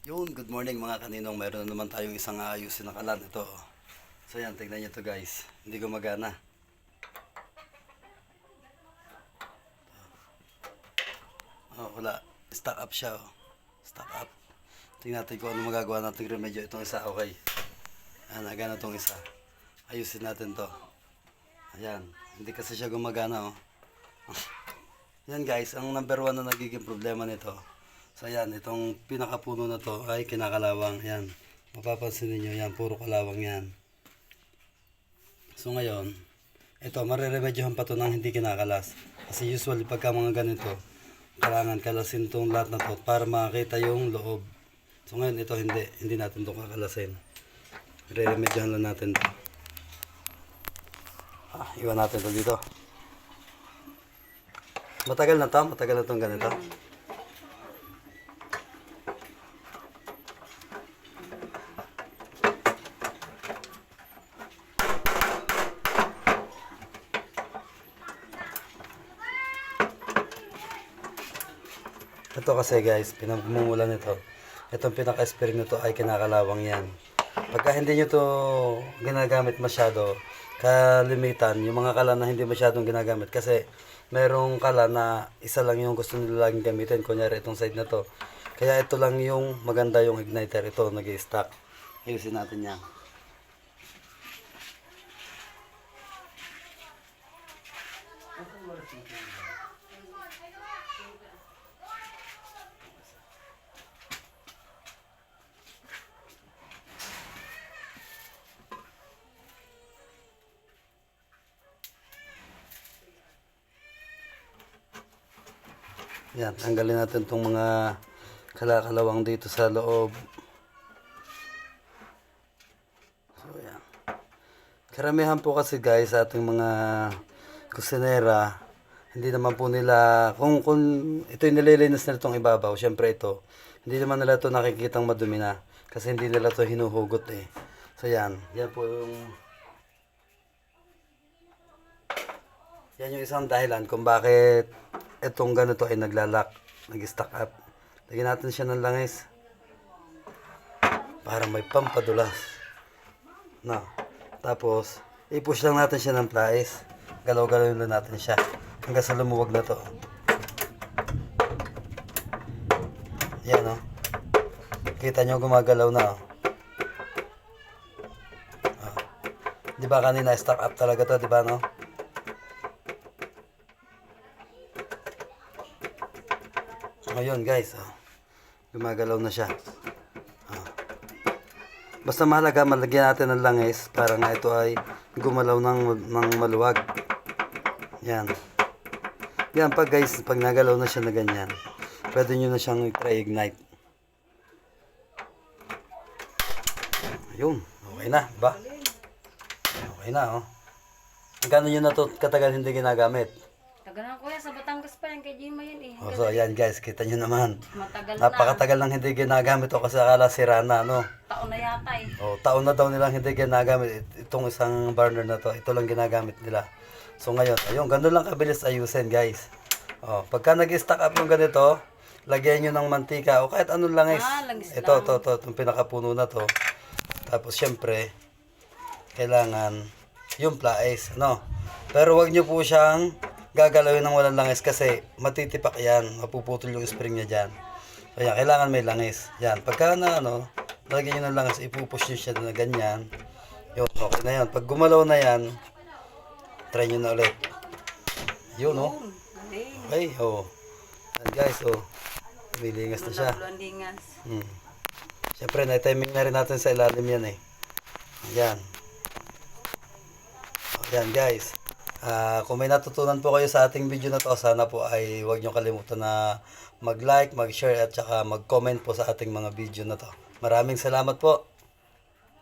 Yun, good morning mga kaninong. Meron na naman tayong isang ayusin na kalan. Ito. So yan, tignan nyo to guys. Hindi gumagana. Oh, wala. Stuck up siya. Oh. Stuck up. Tingnan natin kung ano magagawa natin remedyo. Itong isa, okay. Nagana itong isa. Ayusin natin to. Ayan. Hindi kasi siya gumagana. Oh. Yan guys, ang number 1 na nagiging problema nito. So yan, itong pinakapuno na to ay kinakalawang. Yan. Mapapansin niyo yan, puro kalawang yan. So ngayon, ito, mareremedyohan pa to ng hindi kinakalas. Kasi usually pagka mga ganito, kailangan kalasin itong lahat na to para makakita yung loob. So ngayon, ito hindi natin itong kakalasin. Mareremedyohan lang natin to. Iwan natin to dito. Matagal na itong ganito. Ito kasi guys, pinagmumulan nito. Itong pinaka-spring nito ay kinakalawang yan. Pagka hindi nyo to ginagamit masyado, kalimitan, yung mga kala na hindi masyadong ginagamit. Kasi merong kala na isa lang yung gusto nila laging gamitin. Kunyari itong side na to. Kaya ito lang yung maganda yung igniter. Ito, nag-i-stack. Ayusin natin yan. Yan, tanggalin natin itong mga kalakalawang dito sa loob. So, yan. Karamihan po kasi guys sa ating mga kusinera, hindi naman po nila, kung ito yung nililinis na itong ibabaw, syempre ito, hindi naman nila ito nakikitang madumi na. Kasi hindi nila ito hinuhugot eh. So yan, yan po yung isang dahilan kung bakit itong ganito ay naglalak, nag-stack up. Lagyan natin siya ng langis para may pampadulas. No. Tapos, i-push lang natin siya ng plies. Galaw-galaw lang natin siya hanggang sa lumuwag na to. Yan o. Kita nyo gumagalaw na o. Di ba kanina stack up talaga to, di ba no? Ngayon guys, gumagalaw na siya. Basta mahalaga, malagyan natin ng langis para nga ito ay gumalaw ng maluwag. Yan. Yan pag guys, pag nagalaw na siya na ganyan, pwede nyo na siyang i-ignite. Ayun, okay na, ba? Okay na, oh. Magkano nyo na ito katagal hindi ginagamit? Tagal ko yan, sa Batangas pa yan, kay Jima yan eh. So ayan guys, kita nyo naman. Matagal Napakatagal nang hindi ginagamit o kasi akala sira na, no? Taon na yata eh. Taon na daw nilang hindi ginagamit itong isang burner na to. Ito lang ginagamit nila. So ngayon, ayun, ganun lang kabilis ayusin guys. Pagka nag-stack up yung ganito, lagyan nyo ng mantika o kahit anong langis. Langis Ito, lang. itong pinakapuno na to. Tapos syempre, kailangan yung plies, no? Pero wag nyo po siyang gagalawin ng walang langis kasi matitipak yan, mapuputol yung spring niya dyan. So yan, kailangan may langis. Yan, pagka na lagyan nyo ng langis, ipupush nyo siya na ganyan. Yun, okay na yan. Pag gumalaw na yan, try nyo na ulit. Yun, oh. Okay, oh. Yan guys, oh. Bilingas na siya. Siyempre, na-timing na rin natin sa ilalim yan eh. Yan. Yan guys. Kung may natutunan po kayo sa ating video na to, sana po ay huwag nyo kalimutan na mag-like, mag-share at saka mag-comment po sa ating mga video na to. Maraming salamat po.